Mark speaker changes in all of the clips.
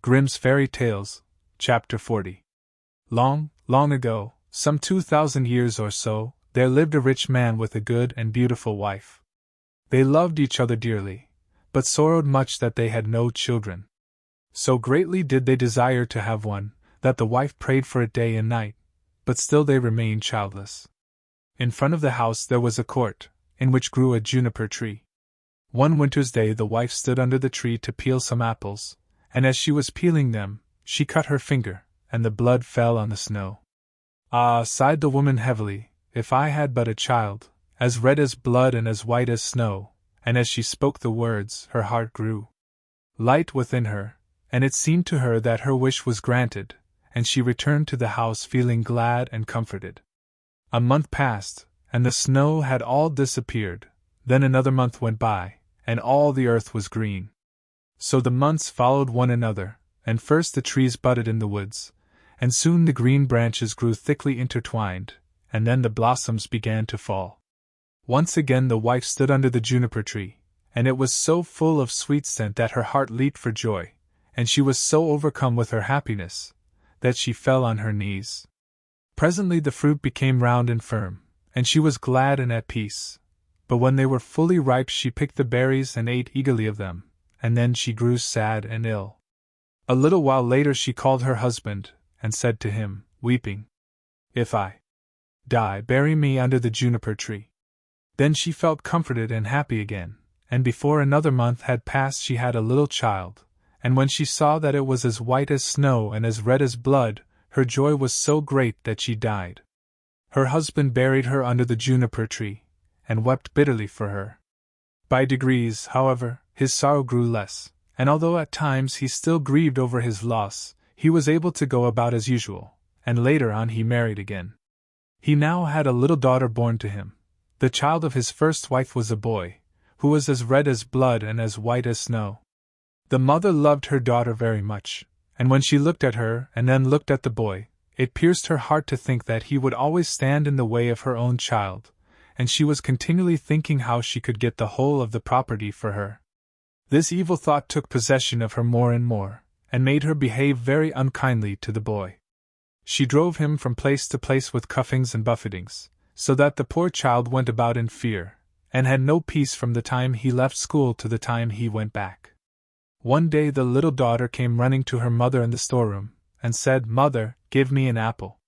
Speaker 1: Grimm's Fairy Tales, Chapter 40. Long, long ago, some 2,000 years or so, there lived a rich man with a good and beautiful wife. They loved each other dearly, but sorrowed much that they had no children. So greatly did they desire to have one, that the wife prayed for it day and night, but still they remained childless. In front of the house there was a court, in which grew a juniper tree. One winter's day the wife stood under the tree to peel some apples, and as she was peeling them, she cut her finger, and the blood fell on the snow. Ah, sighed the woman heavily, if I had but a child, as red as blood and as white as snow, and as she spoke the words, her heart grew light within her, and it seemed to her that her wish was granted, and she returned to the house feeling glad and comforted. A month passed, and the snow had all disappeared. Then another month went by, and all the earth was green. So the months followed one another, and first the trees budded in the woods, and soon the green branches grew thickly intertwined, and then the blossoms began to fall. Once again the wife stood under the juniper tree, and it was so full of sweet scent that her heart leaped for joy, and she was so overcome with her happiness, that she fell on her knees. Presently the fruit became round and firm, and she was glad and at peace. But when they were fully ripe she picked the berries and ate eagerly of them, and then she grew sad and ill. A little while later she called her husband, and said to him, weeping, "If I die, bury me under the juniper tree." Then she felt comforted and happy again, and before another month had passed she had a little child, and when she saw that it was as white as snow and as red as blood, her joy was so great that she died. Her husband buried her under the juniper tree, and wept bitterly for her. By degrees, however, his sorrow grew less, and although at times he still grieved over his loss, he was able to go about as usual, and later on he married again. He now had a little daughter born to him. The child of his first wife was a boy, who was as red as blood and as white as snow. The mother loved her daughter very much, and when she looked at her and then looked at the boy, it pierced her heart to think that he would always stand in the way of her own child, and she was continually thinking how she could get the whole of the property for her. This evil thought took possession of her more and more, and made her behave very unkindly to the boy. She drove him from place to place with cuffings and buffetings, so that the poor child went about in fear, and had no peace from the time he left school to the time he went back. One day the little daughter came running to her mother in the storeroom, and said, "Mother, give me an apple."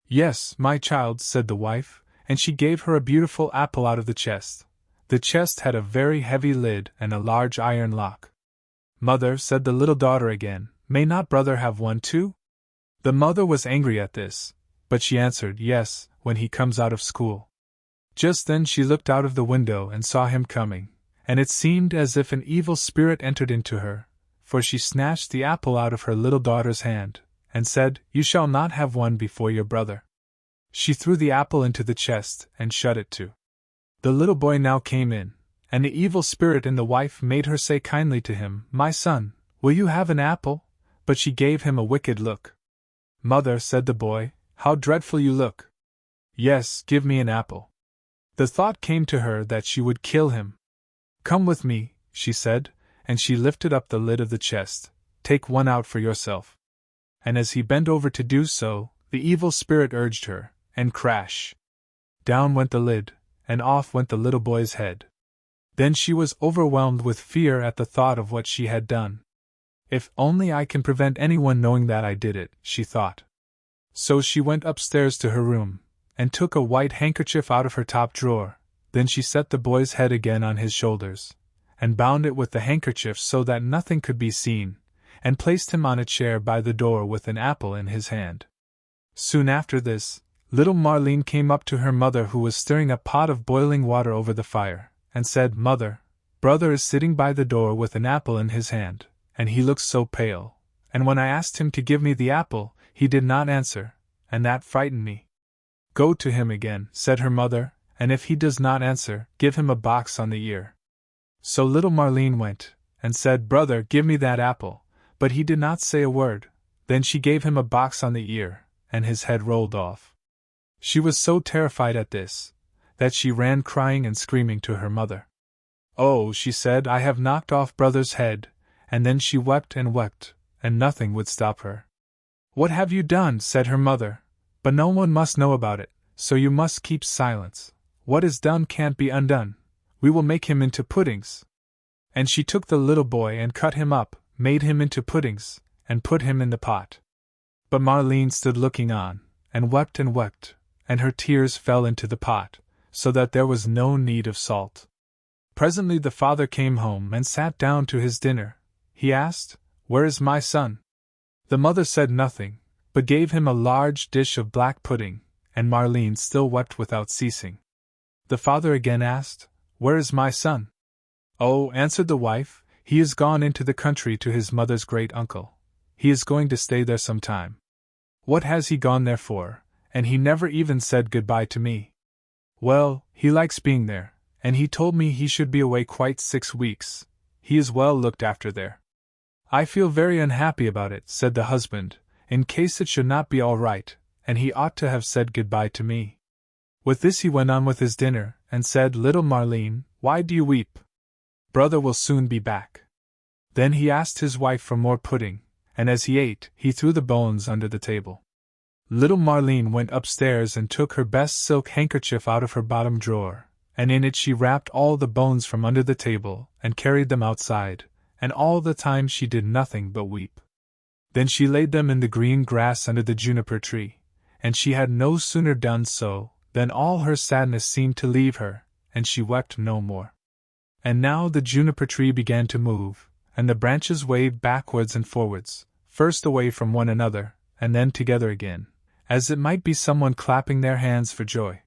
Speaker 1: "Yes, my child," said the wife, and she gave her a beautiful apple out of the chest. The chest had a very heavy lid and a large iron lock. "Mother," said the little daughter again, "may not brother have one too?" The mother was angry at this, but she answered, "Yes, when he comes out of school." Just then she looked out of the window and saw him coming, and it seemed as if an evil spirit entered into her, for she snatched the apple out of her little daughter's hand, and said, "You shall not have one before your brother." She threw the apple into the chest and shut it too. The little boy now came in, and the evil spirit in the wife made her say kindly to him, "My son, will you have an apple?" But she gave him a wicked look. "Mother," said the boy, "how dreadful you look." "Yes, give me an apple." The thought came to her that she would kill him. "Come with me," she said, and she lifted up the lid of the chest. "Take one out for yourself." And as he bent over to do so, the evil spirit urged her, and crash! Down went the lid, and off went the little boy's head. Then she was overwhelmed with fear at the thought of what she had done. "If only I can prevent anyone knowing that I did it," she thought. So she went upstairs to her room, and took a white handkerchief out of her top drawer. Then she set the boy's head again on his shoulders, and bound it with the handkerchief so that nothing could be seen, and placed him on a chair by the door with an apple in his hand. Soon after this, little Marlene came up to her mother, who was stirring a pot of boiling water over the fire, and said, "Mother, brother is sitting by the door with an apple in his hand, and he looks so pale, and when I asked him to give me the apple, he did not answer, and that frightened me." "Go to him again," said her mother, "and if he does not answer, give him a box on the ear." So little Marlene went, and said, "Brother, give me that apple," but he did not say a word. Then she gave him a box on the ear, and his head rolled off. She was so terrified at this, that she ran crying and screaming to her mother. "Oh," she said, "I have knocked off brother's head," and then she wept and wept, and nothing would stop her. "What have you done?" said her mother. "But no one must know about it, so you must keep silence. What is done can't be undone. We will make him into puddings." And she took the little boy and cut him up, made him into puddings, and put him in the pot. But Marlene stood looking on, and wept, and her tears fell into the pot, so that there was no need of salt. Presently the father came home and sat down to his dinner. He asked, "Where is my son?" The mother said nothing, but gave him a large dish of black pudding, and Marlene still wept without ceasing. The father again asked, "Where is my son?" "Oh," answered the wife, "he is gone into the country to his mother's great uncle. He is going to stay there some time." "What has he gone there for? And he never even said good-bye to me." "Well, he likes being there, and he told me he should be away quite 6 weeks. He is well looked after there." "I feel very unhappy about it," said the husband, "in case it should not be all right, and he ought to have said good-bye to me." With this he went on with his dinner, and said, "Little Marlene, why do you weep? Brother will soon be back." Then he asked his wife for more pudding, and as he ate, he threw the bones under the table. Little Marlene went upstairs and took her best silk handkerchief out of her bottom drawer, and in it she wrapped all the bones from under the table, and carried them outside, and all the time she did nothing but weep. Then she laid them in the green grass under the juniper tree, and she had no sooner done so, than all her sadness seemed to leave her, and she wept no more. And now the juniper tree began to move, and the branches waved backwards and forwards, first away from one another, and then together again, as it might be someone clapping their hands for joy.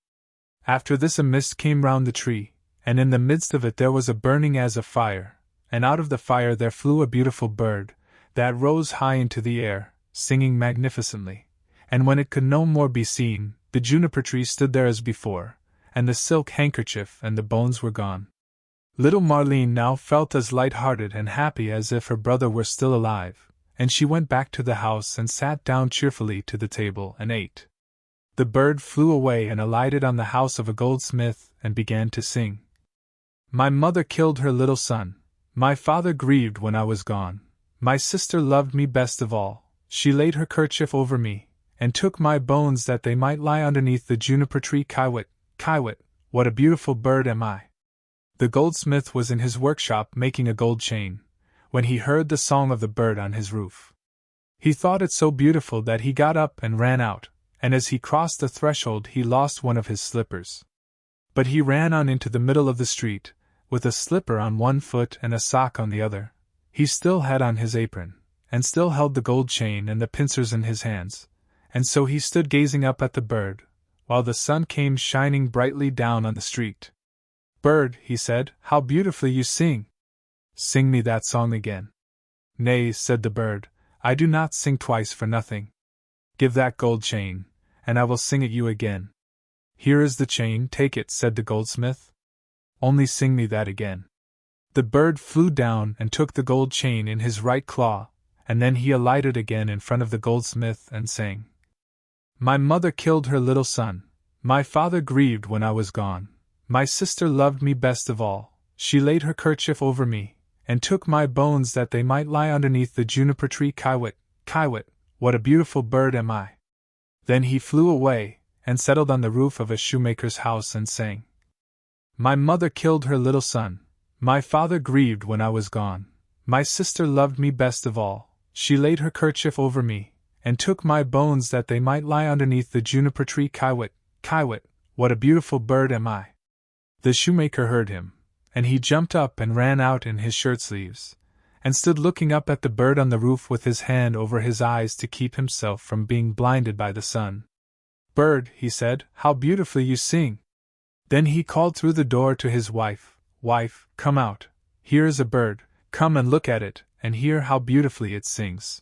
Speaker 1: After this a mist came round the tree, and in the midst of it there was a burning as of fire, and out of the fire there flew a beautiful bird, that rose high into the air, singing magnificently, and when it could no more be seen, the juniper tree stood there as before, and the silk handkerchief and the bones were gone. Little Marlene now felt as light-hearted and happy as if her brother were still alive, and she went back to the house and sat down cheerfully to the table and ate. The bird flew away and alighted on the house of a goldsmith and began to sing. "My mother killed her little son. My father grieved when I was gone. My sister loved me best of all. She laid her kerchief over me, and took my bones that they might lie underneath the juniper tree. Kiwit, Kiwit, what a beautiful bird am I!" The goldsmith was in his workshop making a gold chain, when he heard the song of the bird on his roof. He thought it so beautiful that he got up and ran out, and as he crossed the threshold he lost one of his slippers. But he ran on into the middle of the street, with a slipper on one foot and a sock on the other. He still had on his apron, and still held the gold chain and the pincers in his hands, and so he stood gazing up at the bird, while the sun came shining brightly down on the street. "Bird," he said, "how beautifully you sing! Sing me that song again." "Nay," said the bird, "I do not sing twice for nothing. Give that gold chain, and I will sing it you again." "Here is the chain, take it," said the goldsmith. "Only sing me that again." The bird flew down and took the gold chain in his right claw, and then he alighted again in front of the goldsmith and sang. "My mother killed her little son. My father grieved when I was gone. My sister loved me best of all. She laid her kerchief over me, and took my bones that they might lie underneath the juniper tree. Kiwit, Kiwit, what a beautiful bird am I!" Then he flew away, and settled on the roof of a shoemaker's house and sang. "My mother killed her little son. My father grieved when I was gone. My sister loved me best of all. She laid her kerchief over me, and took my bones that they might lie underneath the juniper tree. Kiwit, Kiwit, what a beautiful bird am I!" The shoemaker heard him, and he jumped up and ran out in his shirt-sleeves, and stood looking up at the bird on the roof with his hand over his eyes to keep himself from being blinded by the sun. "Bird," he said, "how beautifully you sing!" Then he called through the door to his wife, "Wife, come out, here is a bird, come and look at it, and hear how beautifully it sings."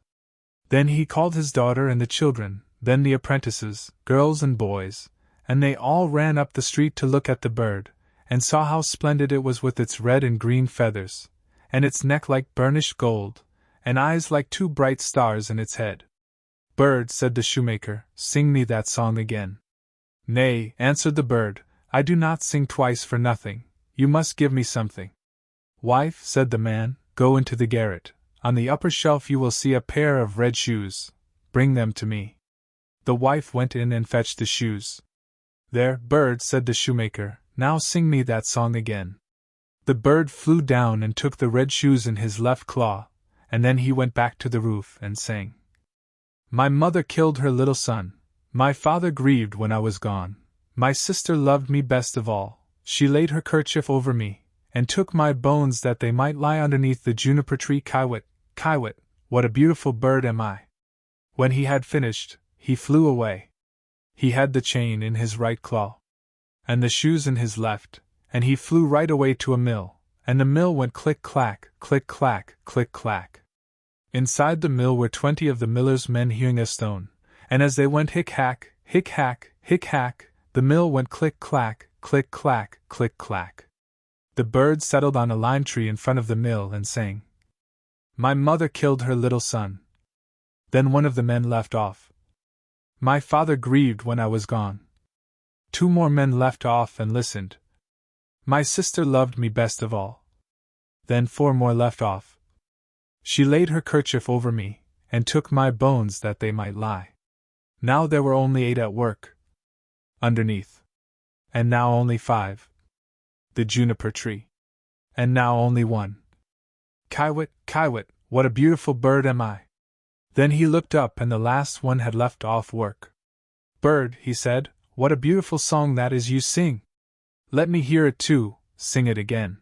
Speaker 1: Then he called his daughter and the children, then the apprentices, girls and boys, and they all ran up the street to look at the bird, and saw how splendid it was with its red and green feathers, and its neck like burnished gold, and eyes like 2 bright stars in its head. "Bird," said the shoemaker, "sing me that song again." "Nay," answered the bird, "I do not sing twice for nothing. You must give me something." "Wife," said the man, "go into the garret. On the upper shelf you will see a pair of red shoes. Bring them to me. The wife went in and fetched the shoes. There, bird, said the shoemaker, now sing me that song again. The bird flew down and took the red shoes in his left claw, and then he went back to the roof and sang. My mother killed her little son. My father grieved when I was gone. My sister loved me best of all. She laid her kerchief over me, and took my bones that they might lie underneath the juniper tree. Kiwit, Kiwit, what a beautiful bird am I! When he had finished, he flew away. He had the chain in his right claw, and the shoes in his left, and he flew right away to a mill, and the mill went click-clack, click-clack, click-clack. Inside the mill were 20 of the miller's men hewing a stone, and as they went hick-hack, hick-hack, hick-hack, the mill went click-clack, click-clack, click-clack. The bird settled on a lime tree in front of the mill and sang. My mother killed her little son. Then one of the men left off. My father grieved when I was gone. 2 more men left off and listened. My sister loved me best of all. Then 4 more left off. She laid her kerchief over me, and took my bones that they might lie. Now there were only 8 at work underneath. And now only 5. The juniper tree. And now only 1. Kiwit, Kiwit, what a beautiful bird am I! Then he looked up and the last one had left off work. Bird, he said, what a beautiful song that is you sing! Let me hear it too, sing it again.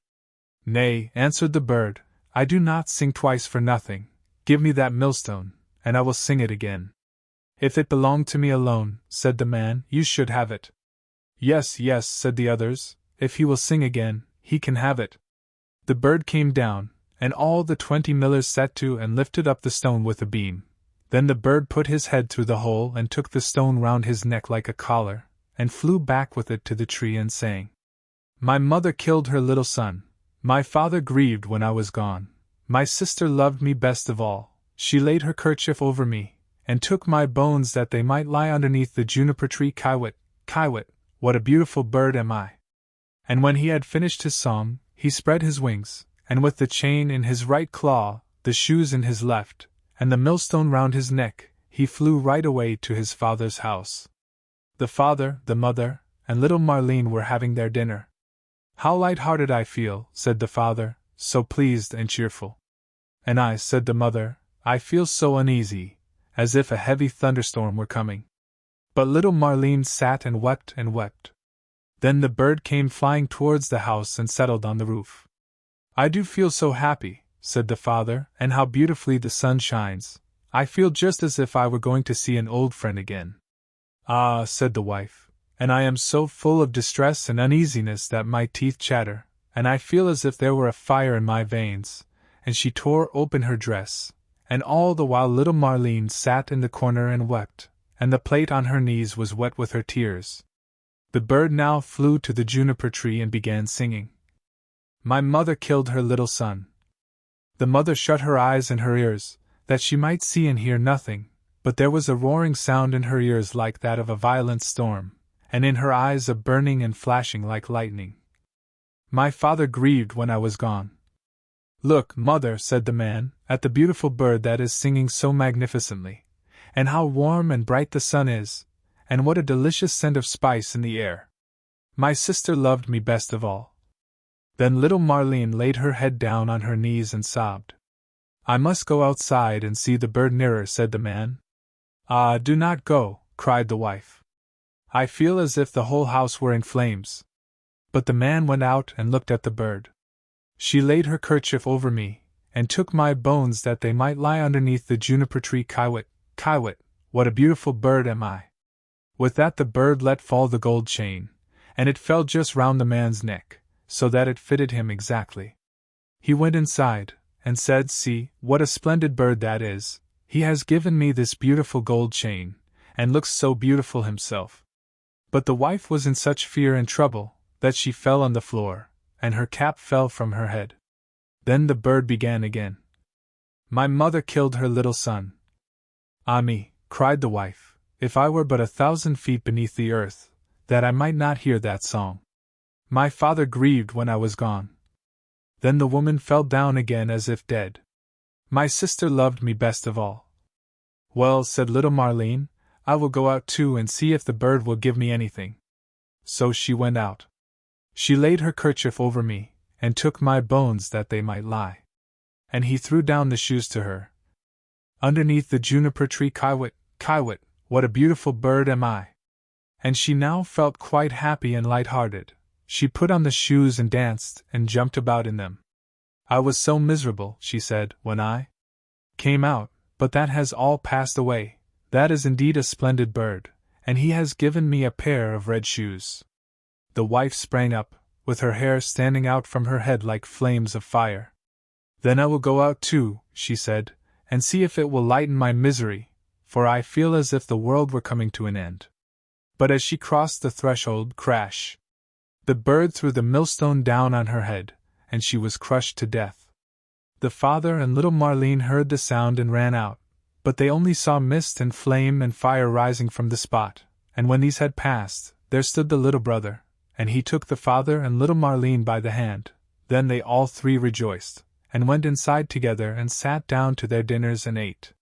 Speaker 1: Nay, answered the bird, I do not sing twice for nothing. Give me that millstone, and I will sing it again. If it belonged to me alone, said the man, you should have it. Yes, yes, said the others, if he will sing again, he can have it. The bird came down, and all the 20 millers set to and lifted up the stone with a beam. Then the bird put his head through the hole and took the stone round his neck like a collar, and flew back with it to the tree and sang. My mother killed her little son. My father grieved when I was gone. My sister loved me best of all. She laid her kerchief over me, and took my bones that they might lie underneath the juniper tree. Kiwit, Kiwit, what a beautiful bird am I! And when he had finished his song, he spread his wings, and with the chain in his right claw, the shoes in his left, and the millstone round his neck, he flew right away to his father's house. The father, the mother, and little Marlene were having their dinner. How light-hearted I feel, said the father, so pleased and cheerful. And I, said the mother, I feel so uneasy, as if a heavy thunderstorm were coming. But little Marlene sat and wept and wept. Then the bird came flying towards the house and settled on the roof. I do feel so happy, said the father, and how beautifully the sun shines. I feel just as if I were going to see an old friend again. Ah, said the wife, and I am so full of distress and uneasiness that my teeth chatter, and I feel as if there were a fire in my veins, and she tore open her dress, and all the while little Marlene sat in the corner and wept, and the plate on her knees was wet with her tears. The bird now flew to the juniper tree and began singing. My mother killed her little son. The mother shut her eyes and her ears, that she might see and hear nothing, but there was a roaring sound in her ears like that of a violent storm, and in her eyes a burning and flashing like lightning. My father grieved when I was gone. Look, mother, said the man, at the beautiful bird that is singing so magnificently, and how warm and bright the sun is, and what a delicious scent of spice in the air. My sister loved me best of all. Then little Marlene laid her head down on her knees and sobbed. I must go outside and see the bird nearer, said the man. Ah, do not go, cried the wife. I feel as if the whole house were in flames. But the man went out and looked at the bird. She laid her kerchief over me, and took my bones that they might lie underneath the juniper tree. Kiwit, Kiwit, what a beautiful bird am I! With that the bird let fall the gold chain, and it fell just round the man's neck, so that it fitted him exactly. He went inside, and said, See, what a splendid bird that is! He has given me this beautiful gold chain, and looks so beautiful himself. But the wife was in such fear and trouble, that she fell on the floor, and her cap fell from her head. Then the bird began again. My mother killed her little son. Ah me, cried the wife, if I were but 1,000 feet beneath the earth, that I might not hear that song. My father grieved when I was gone. Then the woman fell down again as if dead. My sister loved me best of all. Well, said little Marleen, I will go out too and see if the bird will give me anything. So she went out. She laid her kerchief over me, and took my bones that they might lie. And he threw down the shoes to her. Underneath the juniper tree, Kiewit, Kiewit, what a beautiful bird am I! And she now felt quite happy and light-hearted. She put on the shoes and danced and jumped about in them. I was so miserable, she said, when I came out, but that has all passed away. That is indeed a splendid bird, and he has given me a pair of red shoes. The wife sprang up, with her hair standing out from her head like flames of fire. Then I will go out too, she said, and see if it will lighten my misery, for I feel as if the world were coming to an end. But as she crossed the threshold, crash! The bird threw the millstone down on her head, and she was crushed to death. The father and little Marleen heard the sound and ran out, but they only saw mist and flame and fire rising from the spot, and when these had passed, there stood the little brother, and he took the father and little Marleen by the hand. Then they all three rejoiced, and went inside together and sat down to their dinners and ate.